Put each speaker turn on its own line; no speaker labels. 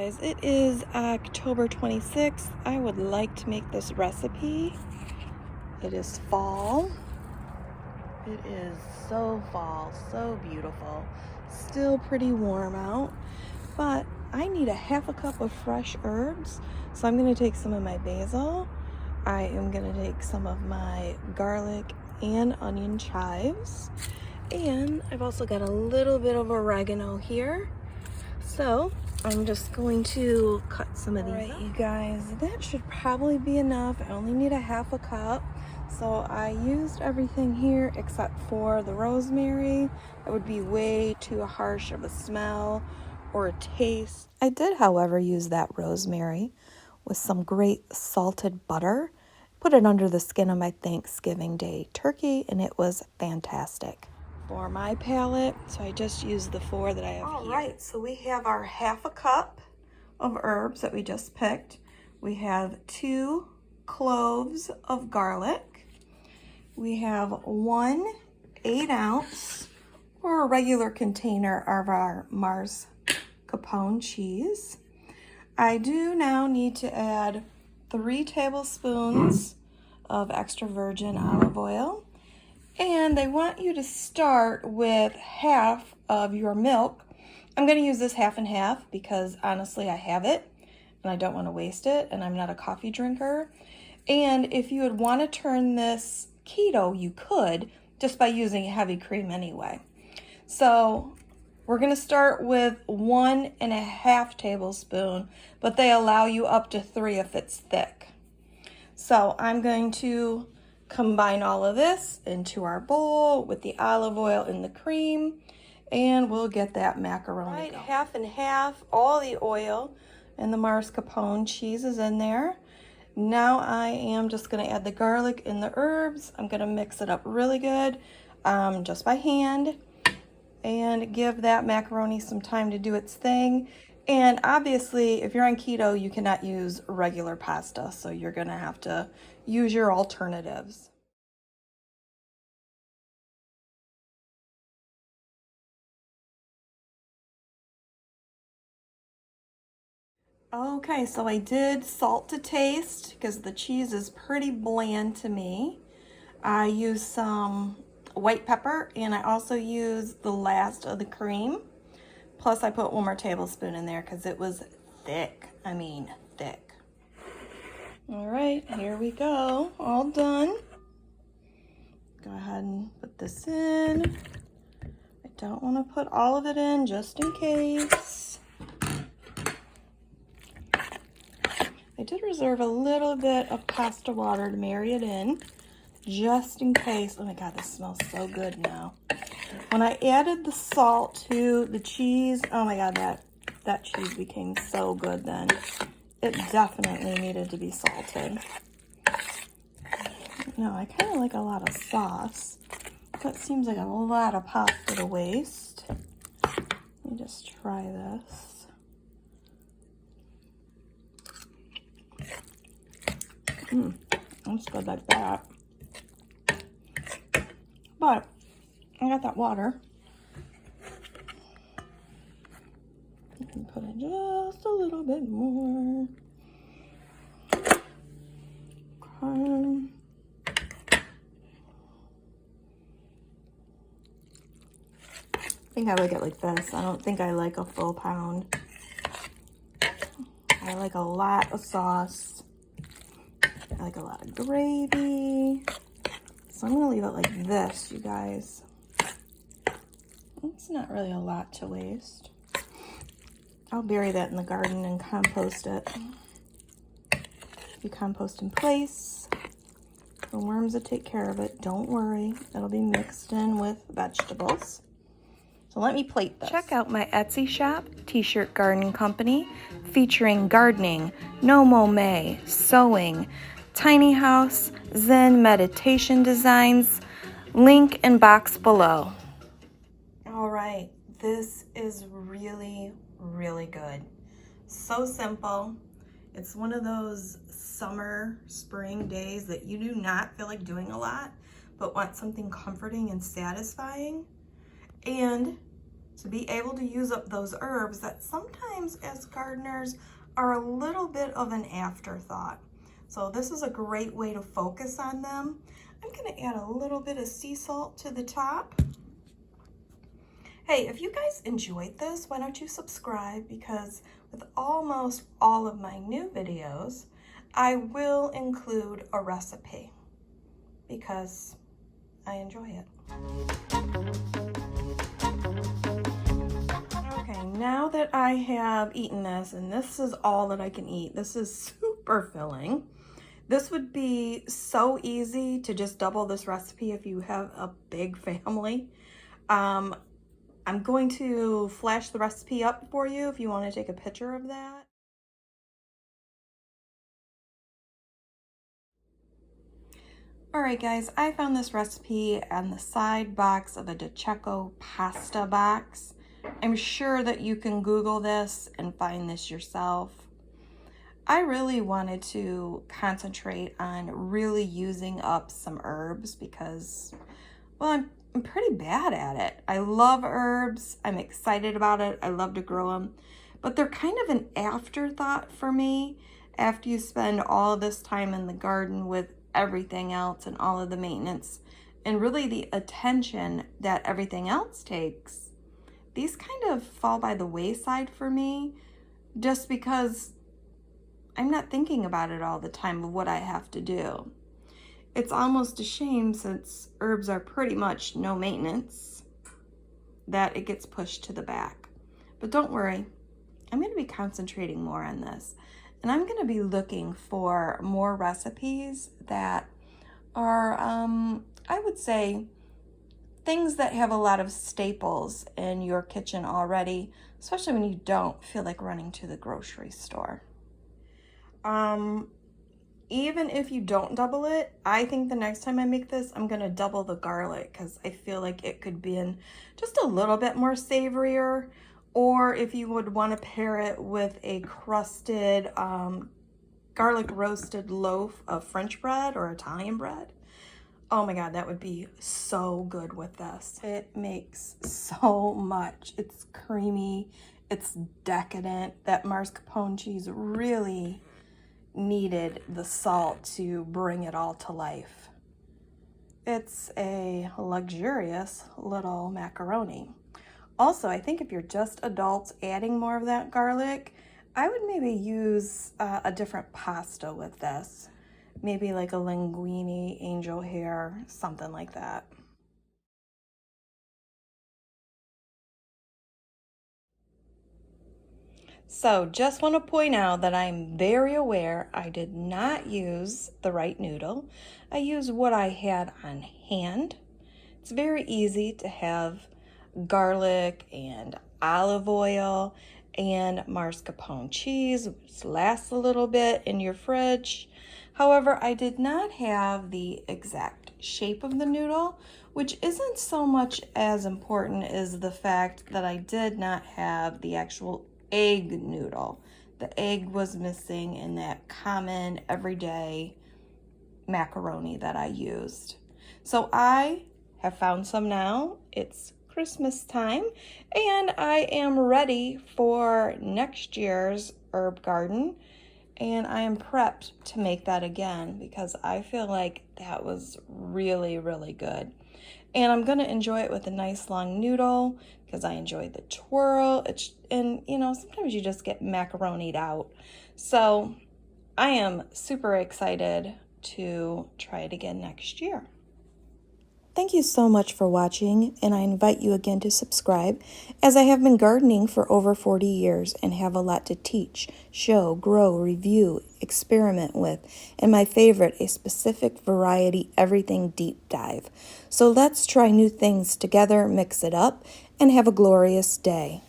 guys, it is October 26th. I would like to make this recipe. It is fall. It is so fall, so beautiful. Still pretty warm out, but I need a half a cup of fresh herbs. So I'm going to take some of my basil. I am going to take some of my garlic and onion chives. And I've also got a little bit of oregano here. So I'm just going to cut some of these. All right, you guys, that should probably be enough. I only need a half a cup. So I used everything here except for the rosemary. That would be way too harsh of a smell or a taste. I did, however, use that rosemary with some great salted butter. Put it under the skin of my Thanksgiving Day turkey, and it was fantastic. For my palette, so I just used the 4 that I have here. All right, so we have our half a cup of herbs that we just picked. We have 2 cloves of garlic. We have 1 8-ounce or a regular container of our mascarpone cheese. I do now need to add 3 tablespoons of extra virgin olive oil. And they want you to start with half of your milk. I'm going to use this half and half because honestly I have it and I don't want to waste it, and I'm not a coffee drinker. And if you would want to turn this keto, you could just by using heavy cream anyway. So we're going to start with 1.5 tablespoons, but they allow you up to 3 if it's thick. So I'm going to combine all of this into our bowl with the olive oil and the cream, and we'll get that macaroni going. Right, half and half, all the oil and the mascarpone cheese is in there. Now I am just going to add the garlic and the herbs. I'm going to mix it up really good, just by hand, and give that macaroni some time to do its thing. And obviously, if you're on keto, you cannot use regular pasta, so you're going to have to use your alternatives. Okay, so I did salt to taste because the cheese is pretty bland to me. I used some white pepper, and I also used the last of the cream. Plus I put 1 more tablespoon in there because it was thick. I mean, thick. All right, here we go. All done. Go ahead and put this in. I don't want to put all of it in just in case. I did reserve a little bit of pasta water to marry it in, just in case. Oh my God, this smells so good now. When I added the salt to the cheese, oh my God, that cheese became so good then. It definitely needed to be salted. No, I kind of like a lot of sauce. That seems like a lot of pasta to waste. Let me just try this. That's good like that. But I got that water. I can put in just a little bit more. Okay. I think I like it like this. I don't think I like a full pound. I like a lot of sauce. I like a lot of gravy. So I'm gonna leave it like this, you guys. It's not really a lot to waste. I'll bury that in the garden and compost it. If you compost in place, the worms will take care of it. Don't worry, it'll be mixed in with vegetables. So let me plate this. Check out my Etsy shop, T-Shirt Garden Company, featuring gardening, no mow, sewing, tiny house, Zen meditation designs. Link in box below. All right, this is really, really good. So simple. It's one of those summer, spring days that you do not feel like doing a lot, but want something comforting and satisfying. And to be able to use up those herbs that sometimes as gardeners are a little bit of an afterthought. So this is a great way to focus on them. I'm gonna add a little bit of sea salt to the top. Hey, if you guys enjoyed this, why don't you subscribe, because with almost all of my new videos, I will include a recipe because I enjoy it. Okay, now that I have eaten this, and this is all that I can eat, this is super filling. This would be so easy to just double this recipe if you have a big family. I'm going to flash the recipe up for you if you want to take a picture of that. Alright guys, I found this recipe on the side box of a DiCecco pasta box. I'm sure that you can Google this and find this yourself. I really wanted to concentrate on really using up some herbs because, well, I'm pretty bad at it. I love herbs. I'm excited about it. I love to grow them. But they're kind of an afterthought for me after you spend all this time in the garden with everything else and all of the maintenance and really the attention that everything else takes. These kind of fall by the wayside for me just because I'm not thinking about it all the time of what I have to do. It's almost a shame, since herbs are pretty much no maintenance, that it gets pushed to the back. But don't worry, I'm going to be concentrating more on this. And I'm going to be looking for more recipes that are, I would say, things that have a lot of staples in your kitchen already, especially when you don't feel like running to the grocery store. Even if you don't double it, I think the next time I make this, I'm gonna double the garlic because I feel like it could be in just a little bit more savorier. Or if you would want to pair it with a crusted garlic roasted loaf of French bread or Italian bread. Oh my God, that would be so good with this. It makes so much. It's creamy, it's decadent. That mascarpone cheese really needed the salt to bring it all to life. It's a luxurious little macaroni. Also, I think if you're just adults adding more of that garlic, I would maybe use a different pasta with this. Maybe like a linguine, angel hair, something like that. So just want to point out that I'm very aware I did not use the right noodle. I used what I had on hand. It's very easy to have garlic and olive oil and mascarpone cheese, which lasts a little bit in your fridge. However, I did not have the exact shape of the noodle, which isn't so much as important as the fact that I did not have the actual egg noodle. The egg was missing in that common everyday macaroni that I used. So I have found some now. It's Christmas time and I am ready for next year's herb garden, and I am prepped to make that again because I feel like that was really, really good. And I'm gonna enjoy it with a nice long noodle because I enjoy the twirl. And you know, sometimes you just get macaronied out. So I am super excited to try it again next year. Thank you so much for watching, and I invite you again to subscribe, as I have been gardening for over 40 years and have a lot to teach, show, grow, review, experiment with, and my favorite, a specific variety everything deep dive. So let's try new things together, mix it up, and have a glorious day.